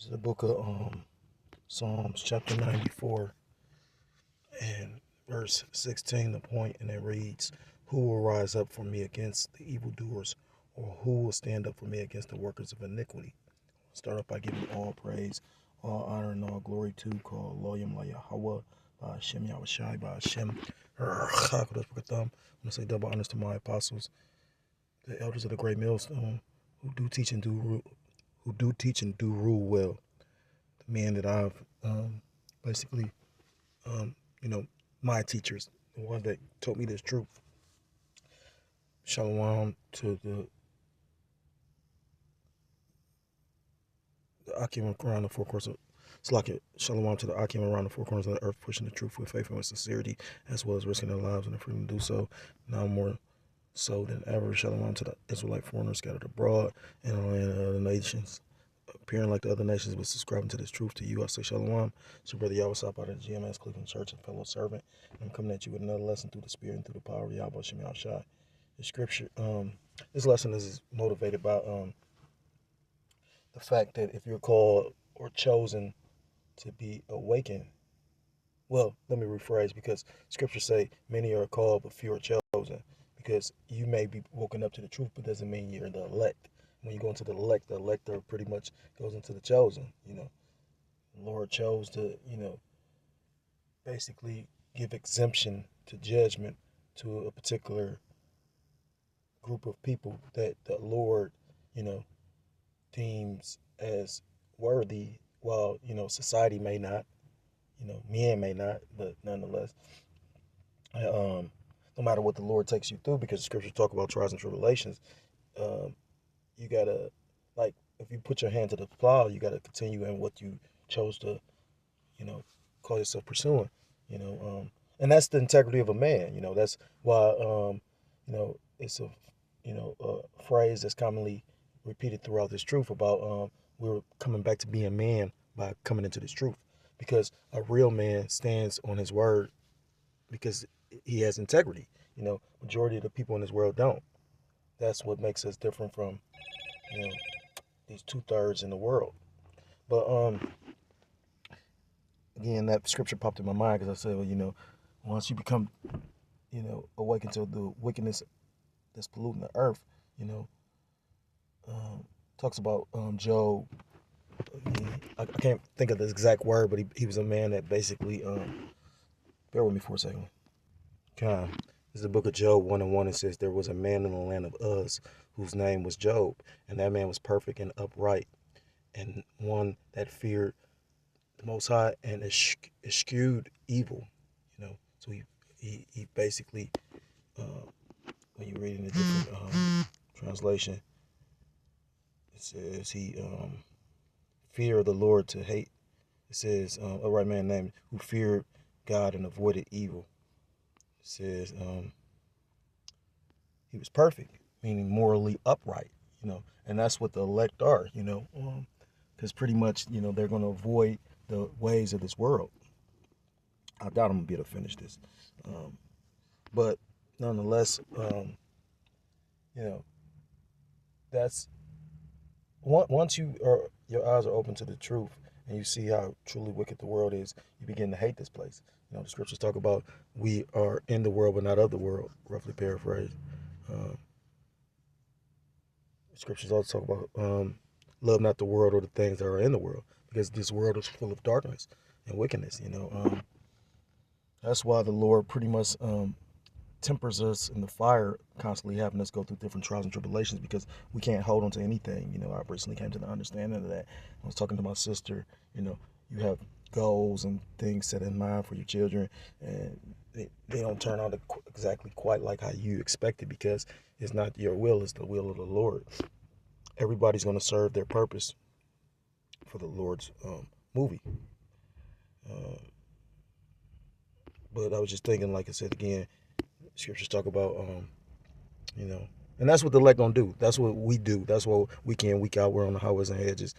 This is the book of Psalms, chapter 94, and verse 16, the point, and it reads, "Who will rise up for me against the evildoers, or who will stand up for me against the workers of iniquity?" Start off by giving all praise, all honor, and all glory to call Loyam La Yahweh, by Hashem Yahushai, by Hashem. I'm going to say double honors to my apostles, the elders of the great millstone, who do teach and do rule well. The men that I've basically, my teachers, the ones that taught me this truth. Shalom to the Akim around the four corners of Shalom to the Akim around the four corners of the earth, pushing the truth with faith and with sincerity, as well as risking their lives and the freedom to do so. Now more so than ever, Shalom to the Israelite foreigners scattered abroad and on the land of other nations, appearing like the other nations, but subscribing to this truth. To you, I say Shalom. It's your brother Yahweh out of the GMS Cleveland Church and fellow servant. I'm coming at you with another lesson through the Spirit and through the power of Yahweh Shem Yahushai. The scripture, this lesson is motivated by the fact that if you're called or chosen to be awakened, well, let me rephrase, because scriptures say many are called but few are chosen, because you may be woken up to the truth, but doesn't mean you're the elect. When you go into the elector pretty much goes into the chosen. The Lord chose to, basically give exemption to judgment to a particular group of people that the Lord, deems as worthy, while, society may not, men may not, but nonetheless, no matter what the Lord takes you through, because the scriptures talk about trials and tribulations, you gotta, like, if you put your hand to the plow, you gotta continue in what you chose to, call yourself pursuing, and that's the integrity of a man. That's why, it's a phrase that's commonly repeated throughout this truth about we're coming back to being man by coming into this truth, because a real man stands on his word because he has integrity. Majority of the people in this world don't. That's what makes us different from these 2/3 in the world. But again, that scripture popped in my mind because I said, well, once you become, awakened to the wickedness that's polluting the earth, talks about Job. I can't think of the exact word, but he was a man that basically, bear with me for a second. This is the book of Job 1:1. It says, "There was a man in the land of Uz whose name was Job, and that man was perfect and upright, and one that feared the Most High and eschewed evil." So he basically, when you read in a different translation, it says he feared the Lord to hate. It says a right man named who feared God and avoided evil. It says he was perfect, meaning morally upright, and that's what the elect are, because pretty much, they're going to avoid the ways of this world. I doubt I'm going to be able to finish this. But nonetheless, that's once your eyes are open to the truth and you see how truly wicked the world is, you begin to hate this place. The scriptures talk about we are in the world but not of the world, roughly paraphrased. Scriptures also talk about love not the world or the things that are in the world, because this world is full of darkness and wickedness. That's why the Lord pretty much tempers us in the fire, constantly having us go through different trials and tribulations, because we can't hold on to anything. I recently came to the understanding of that. I was talking to my sister. You have goals and things set in mind for your children, and they don't turn out exactly quite like how you expected, because it's not your will, it's the will of the Lord. Everybody's going to serve their purpose for the Lord's movie. But I was just thinking, like I said again, scriptures talk about, and that's what the elect gonna do. That's what we do. That's what week in, week out, we're on the highways and hedges,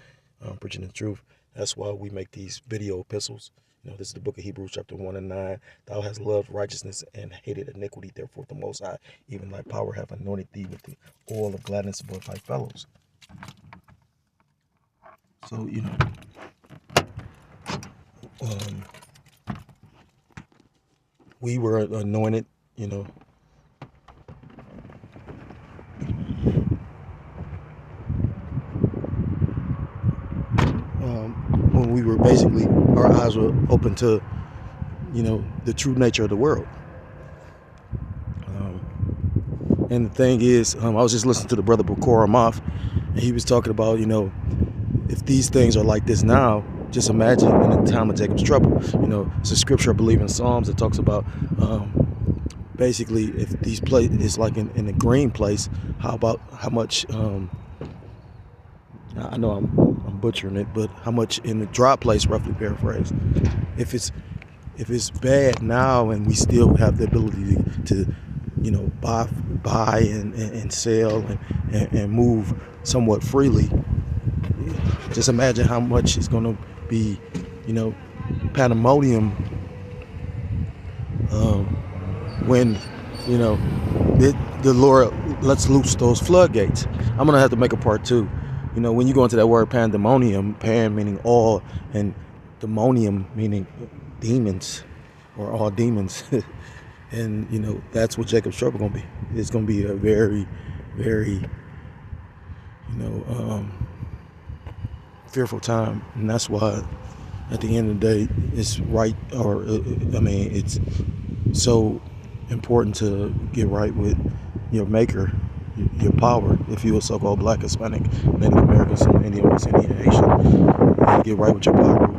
preaching the truth. That's why we make these video epistles. This is the book of Hebrews chapter 1:9. "Thou hast loved righteousness and hated iniquity. Therefore the Most High, even thy power, hath anointed thee with the oil of gladness above thy fellows." So, we were anointed, you know, when we were basically, our eyes were open to, you know, the true nature of the world. And the thing is, I was just listening to the brother Bukor Amath, and he was talking about, you know, if these things are like this now, just imagine in the time of Jacob's trouble. You know, it's a scripture, I believe, in Psalms that talks about basically if these place is like in a green place, how much I know I'm butchering it, but how much in the dry place, roughly paraphrased. If it's bad now and we still have the ability to you know, buy and sell and move somewhat freely, just imagine how much it's going to be, you know, pandemonium when, you know, the Lord lets loose those floodgates. I'm going to have to make a part 2. You know, when you go into that word pandemonium, pan meaning all, and demonium meaning demons, or all demons. And, you know, that's what Jacob's trouble going to be. It's going to be a very, very, you know, fearful time. And that's why, at the end of the day, it's right, or, I mean, it's so important to get right with your maker, your power. If you're a so-called Black, Hispanic, Native American, some Indian, West Indian, Asian, get right with your power.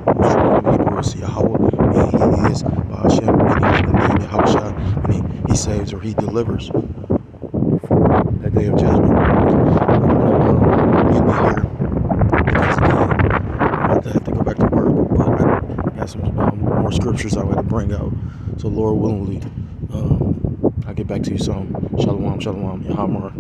Yahweh, and He is Hashem, and Yahweh, and he saves or He delivers for that day of judgment. I'm gonna end it here because again, I have to go back to work, but I got some more scriptures I want to bring out. So Lord willingly, I'll get back to you soon. Shalom, shalom, Yahamar.